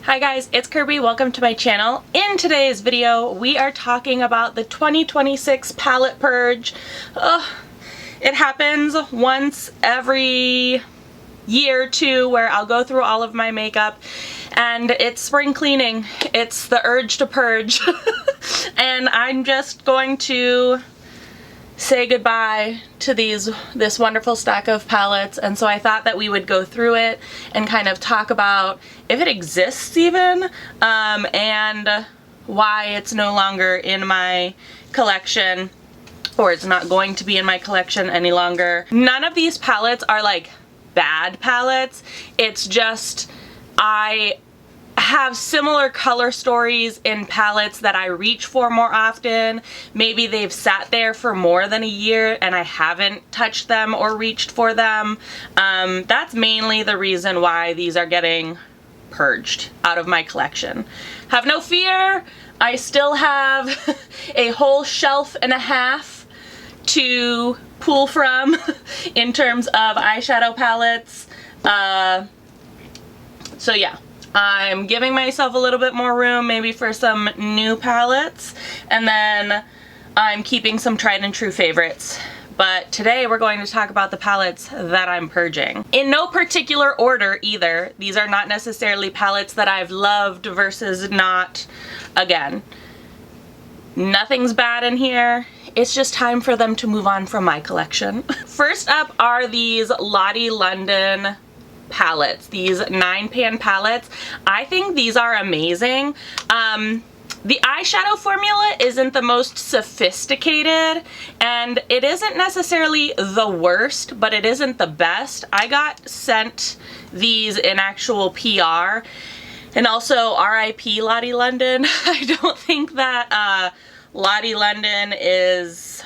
Hi guys, it's Kirby. Welcome to my channel. In today's video, we are talking about the 2026 palette purge. It happens once every year or two where I'll go through all of my makeup and it's spring cleaning. It's the urge to purge. And I'm just going to say goodbye to this wonderful stack of palettes, and so I thought that we would go through it and kind of talk about if it exists even, and why it's no longer in my collection, or it's not going to be in my collection any longer. None of these palettes are like bad palettes, it's just I have similar color stories in palettes that I reach for more often. Maybe they've sat there for more than a year and I haven't touched them or reached for them. That's mainly the reason why these are getting purged out of my collection. Have no fear, I still have a whole shelf and a half to pull from in terms of eyeshadow palettes. So yeah. I'm giving myself a little bit more room maybe for some new palettes, and then I'm keeping some tried and true favorites. But today we're going to talk about the palettes that I'm purging. In no particular order either. These are not necessarily palettes that I've loved versus not. Again, nothing's bad in here. It's just time for them to move on from my collection. First up are these Lottie London palettes, these 9-pan palettes. I think these are amazing. The eyeshadow formula isn't the most sophisticated, and it isn't necessarily the worst, but it isn't the best. I got sent these in actual PR, and also RIP Lottie London. I don't think that Lottie London is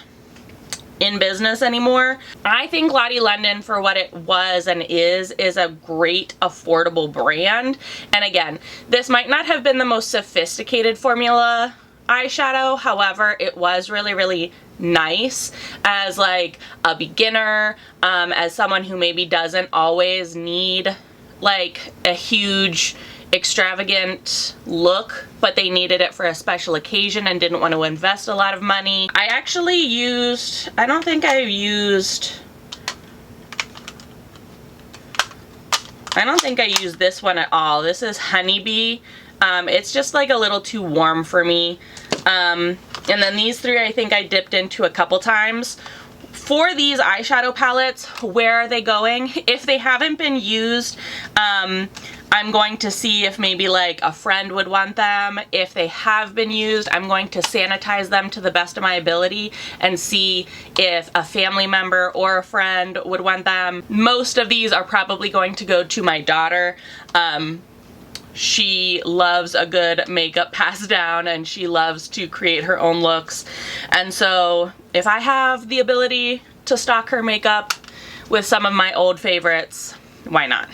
in business anymore. I think Lottie London, for what it was and is a great affordable brand. And again, this might not have been the most sophisticated formula eyeshadow, however, it was really nice as like a beginner, as someone who maybe doesn't always need like a huge extravagant look, but they needed it for a special occasion and didn't want to invest a lot of money. I actually used, I don't think I used this one at all. This is Honeybee. It's just like a little too warm for me. And then these three I think I dipped into a couple times. For these eyeshadow palettes, where are they going? If they haven't been used, I'm going to see if maybe like a friend would want them. If they have been used, I'm going to sanitize them to the best of my ability and see if a family member or a friend would want them. Most of these are probably going to go to my daughter. She loves a good makeup pass down and she loves to create her own looks. And so if I have the ability to stock her makeup with some of my old favorites, why not?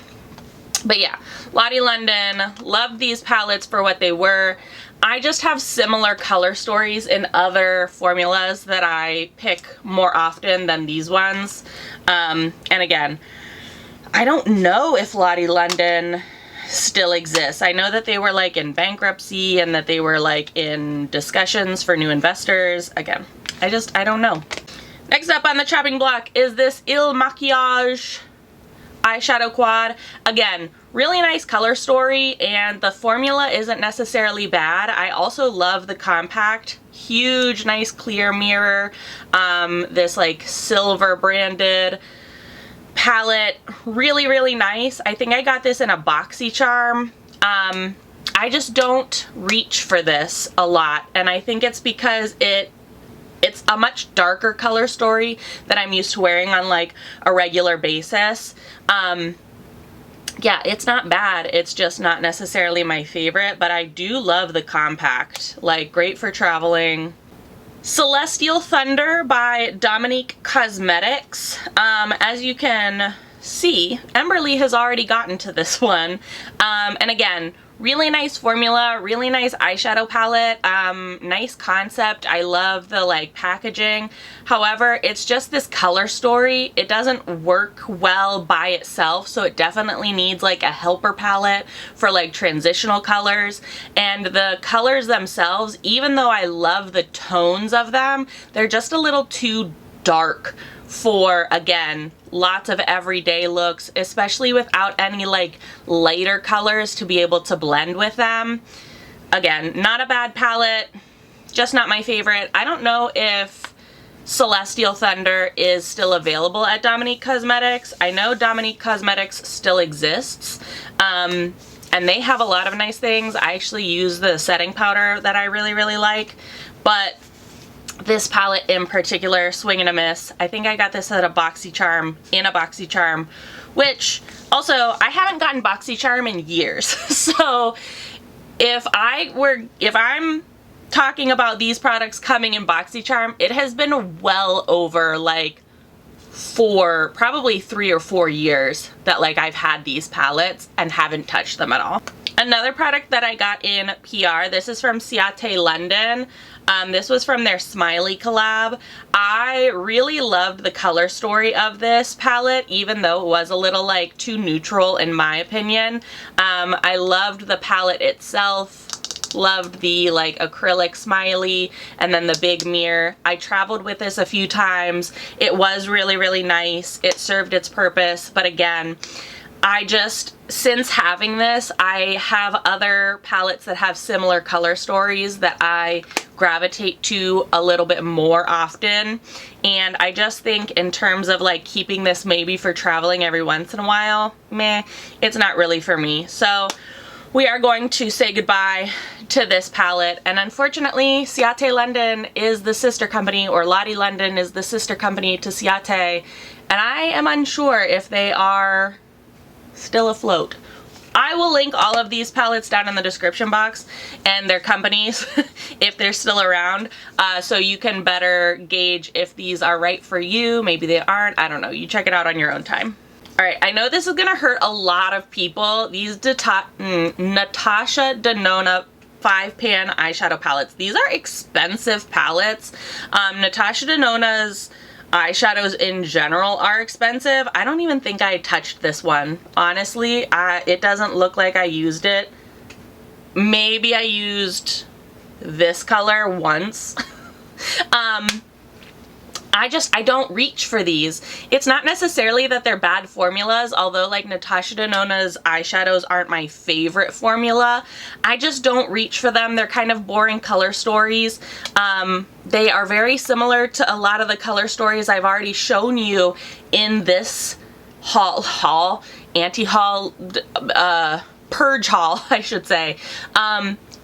But yeah, Lottie London, loved these palettes for what they were. I just have similar color stories in other formulas that I pick more often than these ones. And again, I don't know if Lottie London still exists. I know that they were like in bankruptcy and that they were like in discussions for new investors. Again, I don't know. Next up on the chopping block is this Il Maquillage eyeshadow quad. Again, really nice color story, and the formula isn't necessarily bad. I also love the compact, huge, nice clear mirror. This like silver branded palette, really nice. I think I got this in a BoxyCharm. I just don't reach for this a lot, and I think it's because it's a much darker color story that I'm used to wearing on like a regular basis. Yeah, it's not bad, it's just not necessarily my favorite, but I do love the compact, like great for traveling. Celestial Thunder by Dominique Cosmetics. As you can see, Emberly has already gotten to this one. And again, Really nice formula, really nice eyeshadow palette, nice concept. I love the like packaging. However, it's just this color story. It doesn't work well by itself, so it definitely needs like a helper palette for like transitional colors. And the colors themselves, even though I love the tones of them, they're just a little too dark for, again, lots of everyday looks, especially without any like lighter colors to be able to blend with them. Again, not a bad palette, just not my favorite. I don't know if Celestial Thunder is still available at Dominique Cosmetics. I know Dominique Cosmetics still exists, and they have a lot of nice things. I actually use the setting powder that I really, really like, but this palette in particular, swing and a miss. I think I got this at a BoxyCharm, which also I haven't gotten BoxyCharm in years. So if I'm talking about these products coming in BoxyCharm, it has been well over like probably 3 or 4 years that like I've had these palettes and haven't touched them at all. Another product that I got in PR, this is from Ciate London. This was from their Smiley collab. I really loved the color story of this palette, even though it was a little like too neutral in my opinion. I loved the palette itself, loved the like acrylic smiley, and then the big mirror. I traveled with this a few times. It was really, really nice. It served its purpose, but again, since having this, I have other palettes that have similar color stories that I gravitate to a little bit more often. And I just think in terms of like keeping this maybe for traveling every once in a while, meh, it's not really for me. So we are going to say goodbye to this palette. And unfortunately, Ciate London is the sister company, or Lottie London is the sister company to Ciate. And I am unsure if they are still afloat. I will link all of these palettes down in the description box and their companies if they're still around, so you can better gauge if these are right for you. Maybe they aren't. I don't know. You check it out on your own time. Alright, I know this is gonna hurt a lot of people. These Natasha Denona 5-pan eyeshadow palettes. These are expensive palettes. Natasha Denona's eyeshadows in general are expensive. I don't even think I touched this one. Honestly, it doesn't look like I used it. Maybe I used this color once. I don't reach for these. It's not necessarily that they're bad formulas, although like Natasha Denona's eyeshadows aren't my favorite formula. I just don't reach for them. They're kind of boring color stories. They are very similar to a lot of the color stories I've already shown you in this anti-haul, Purge haul, I should say.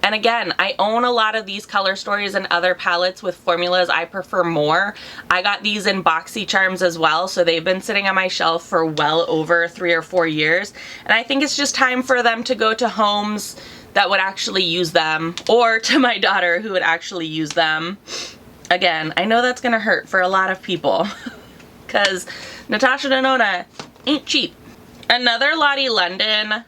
And again, I own a lot of these color stories and other palettes with formulas I prefer more. I got these in BoxyCharms as well, so they've been sitting on my shelf for well over 3 or 4 years. And I think it's just time for them to go to homes that would actually use them, or to my daughter who would actually use them. Again, I know that's gonna hurt for a lot of people because Natasha Denona ain't cheap. Another Lottie London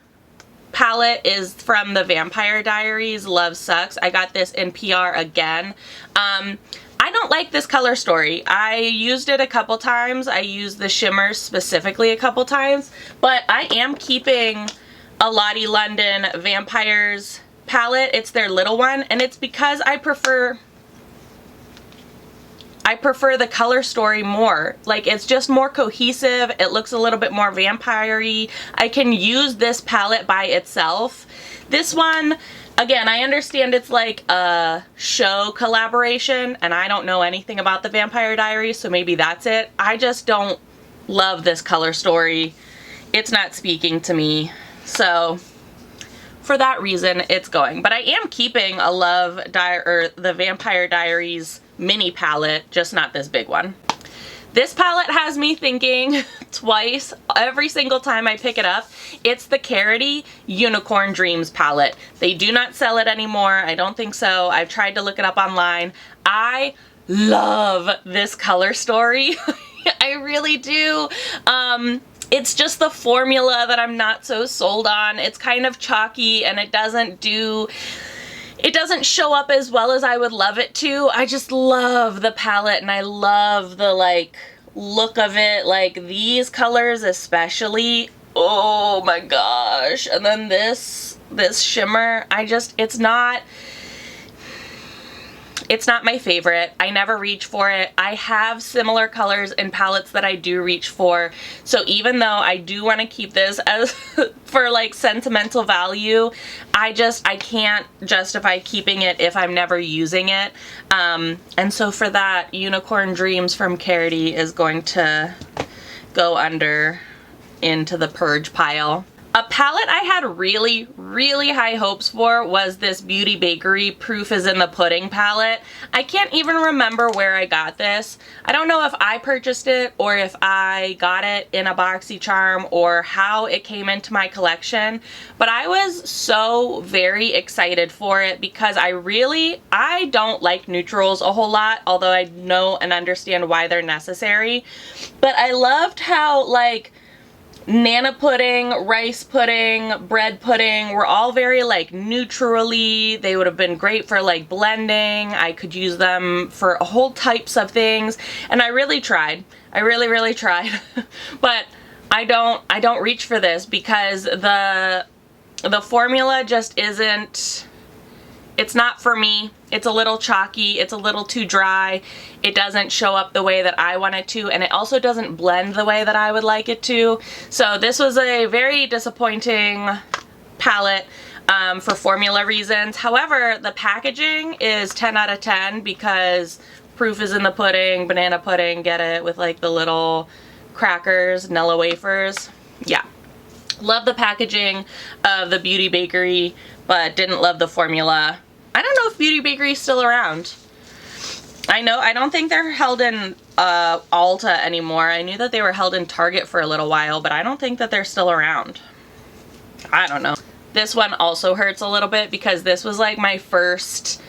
palette is from the Vampire Diaries, Love Sucks. I got this in PR again. I don't like this color story. I used it a couple times. I used the shimmers specifically a couple times, but I am keeping a Lottie London Vampires palette. It's their little one, and it's because I prefer the color story more. Like, it's just more cohesive. It looks a little bit more vampire-y. I can use this palette by itself. This one, again, I understand it's like a show collaboration, and I don't know anything about the Vampire Diaries, so maybe that's it. I just don't love this color story. It's not speaking to me. So for that reason, it's going. But I am keeping a the Vampire Diaries mini palette, just not this big one. This palette has me thinking twice every single time I pick it up. It's the Carity Unicorn Dreams palette. They do not sell it anymore. I don't think so. I've tried to look it up online. I love this color story. I really do. it's just the formula that I'm not so sold on. It's kind of chalky and it doesn't show up as well as I would love it to. I just love the palette and I love the like look of it, like these colors especially. Oh my gosh. And then this shimmer, it's not my favorite. I never reach for it. I have similar colors in palettes that I do reach for. So even though I do want to keep this as for like sentimental value, I can't justify keeping it if I'm never using it. And so for that, Unicorn Dreams from Kirby is going to go into the Purge pile. A palette I had really, really high hopes for was this Beauty Bakery Proof is in the Pudding palette. I can't even remember where I got this. I don't know if I purchased it or if I got it in a BoxyCharm or how it came into my collection, but I was so very excited for it because I don't like neutrals a whole lot, although I know and understand why they're necessary, but I loved how like Nana pudding, rice pudding, bread pudding were all very like neutrally. They would have been great for like blending. I could use them for whole types of things, and I really tried. I really tried. But I don't reach for this because the formula just isn't, it's not for me. It's a little chalky, it's a little too dry. It doesn't show up the way that I want it to, and it also doesn't blend the way that I would like it to. So this was a very disappointing palette for formula reasons. However, the packaging is 10 out of 10 because Proof is in the Pudding, banana pudding, get it, with like the little crackers, Nilla wafers. Yeah. Love the packaging of the Beauty Bakery, but didn't love the formula. I don't know if Beauty Bakery is still around. I don't think they're held in Ulta anymore. I knew that they were held in Target for a little while, but I don't think that they're still around. I don't know. This one also hurts a little bit because this was like my first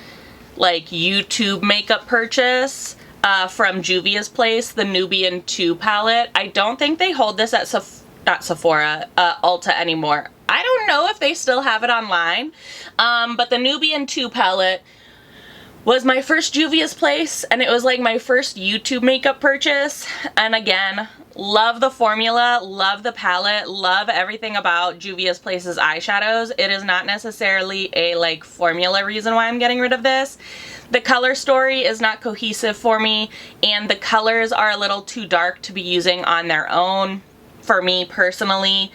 like YouTube makeup purchase from Juvia's Place, the Nubian 2 palette. I don't think they hold this at Ulta anymore. I don't know if they still have it online, but the Nubian 2 palette was my first Juvia's Place, and it was like my first YouTube makeup purchase. And again, love the formula, love the palette, love everything about Juvia's Place's eyeshadows. It is not necessarily a like formula reason why I'm getting rid of this. The color story is not cohesive for me, and the colors are a little too dark to be using on their own for me personally.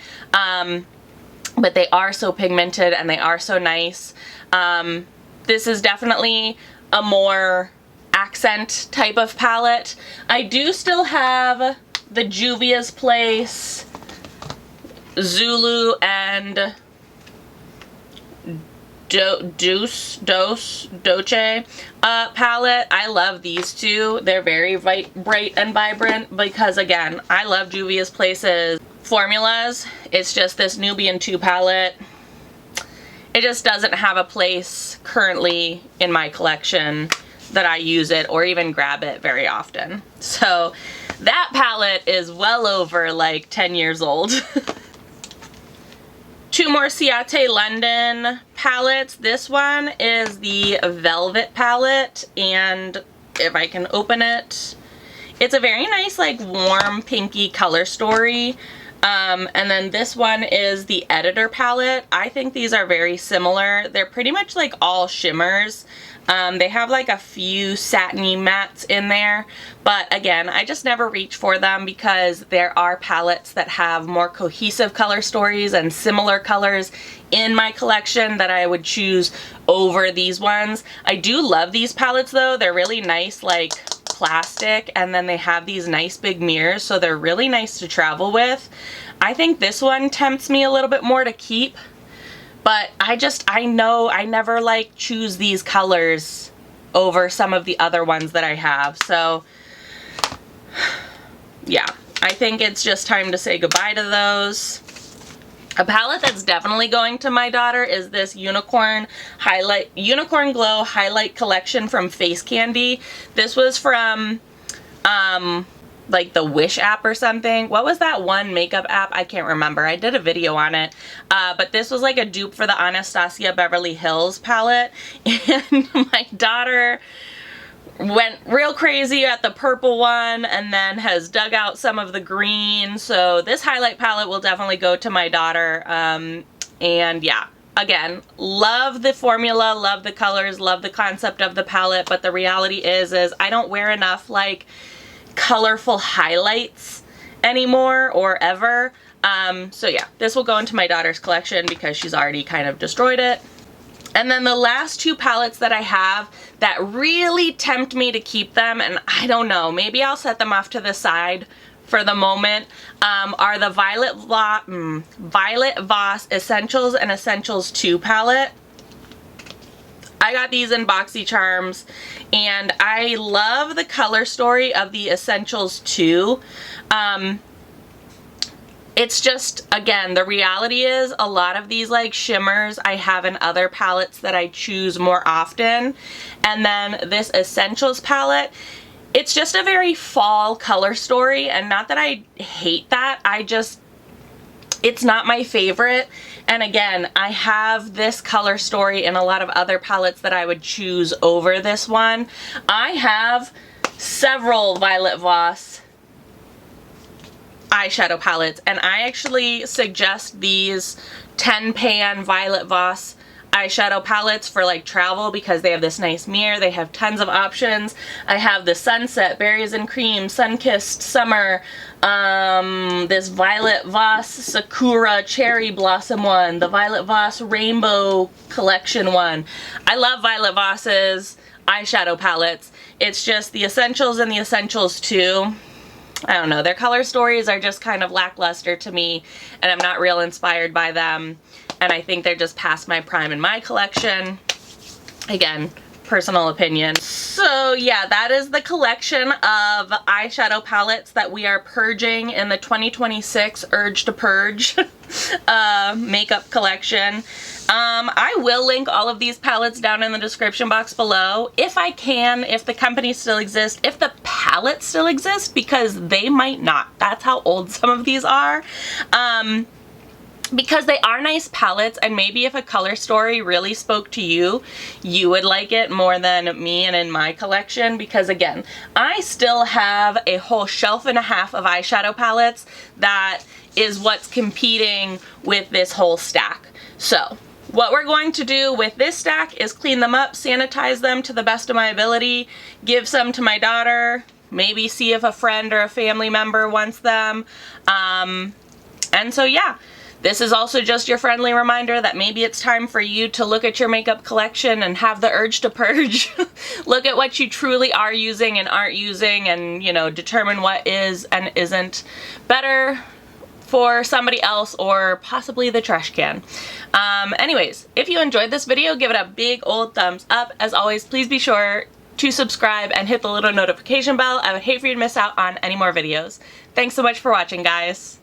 But they are so pigmented and they are so nice. This is definitely a more accent type of palette. I do still have the Juvia's Place Zulu and Doce palette. I love these two. They're very bright and vibrant because again, I love Juvia's Place's formulas. It's just this Nubian 2 palette. It just doesn't have a place currently in my collection that I use it or even grab it very often. So that palette is well over like 10 years old. Two more Ciate London palettes. This one is the Velvet palette, and if I can open it, it's a very nice like warm pinky color story. And then this one is the Editor palette. I think these are very similar. They're pretty much like all shimmers. They have like a few satiny mattes in there, but again, I just never reach for them because there are palettes that have more cohesive color stories and similar colors in my collection that I would choose over these ones. I do love these palettes though. They're really nice, like plastic, and then they have these nice big mirrors, so they're really nice to travel with. I think this one tempts me a little bit more to keep, but I know I never like choose these colors over some of the other ones that I have. So yeah, I think it's just time to say goodbye to those. A palette that's definitely going to my daughter is this Unicorn Glow Highlight Collection from Face Candy. This was from like the Wish app or something. What was that one makeup app? I can't remember. I did a video on it. But this was like a dupe for the Anastasia Beverly Hills palette. And my daughter went real crazy at the purple one and then has dug out some of the green. So this highlight palette will definitely go to my daughter. And yeah, again, love the formula, love the colors, love the concept of the palette. But the reality is I don't wear enough like colorful highlights anymore or ever. So yeah, this will go into my daughter's collection because she's already kind of destroyed it. And then the last two palettes that I have that really tempt me to keep them, and I don't know, maybe I'll set them off to the side for the moment, are the Violet Voss Essentials and Essentials 2 palette. I got these in BoxyCharms, and I love the color story of the Essentials 2. It's just, again, the reality is a lot of these like shimmers I have in other palettes that I choose more often. And then this Essentials palette, it's just a very fall color story. And not that I hate that, it's not my favorite. And again, I have this color story in a lot of other palettes that I would choose over this one. I have several Violet Voss eyeshadow palettes, and I actually suggest these 10 pan Violet Voss eyeshadow palettes for like travel because they have this nice mirror, they have tons of options. I have the Sunset, Berries and Cream, Sunkissed Summer, this Violet Voss Sakura Cherry Blossom one, the Violet Voss Rainbow Collection one. I love Violet Voss's eyeshadow palettes. It's just the Essentials and the Essentials 2. I don't know, their color stories are just kind of lackluster to me, and I'm not real inspired by them, and I think they're just past my prime in my collection. Again, personal opinion. So yeah, that is the collection of eyeshadow palettes that we are purging in the 2026 Urge to Purge makeup collection. I will link all of these palettes down in the description box below if I can, if the company still exists, if the palettes still exist, because they might not. That's how old some of these are. Because they are nice palettes, and maybe if a color story really spoke to you, you would like it more than me and in my collection, because again, I still have a whole shelf and a half of eyeshadow palettes that is what's competing with this whole stack. So what we're going to do with this stack is clean them up, sanitize them to the best of my ability, give some to my daughter, maybe see if a friend or a family member wants them, and so yeah. This is also just your friendly reminder that maybe it's time for you to look at your makeup collection and have the urge to purge. Look at what you truly are using and aren't using, and, you know, determine what is and isn't better for somebody else or possibly the trash can. Anyways, if you enjoyed this video, give it a big old thumbs up. As always, please be sure to subscribe and hit the little notification bell. I would hate for you to miss out on any more videos. Thanks so much for watching, guys.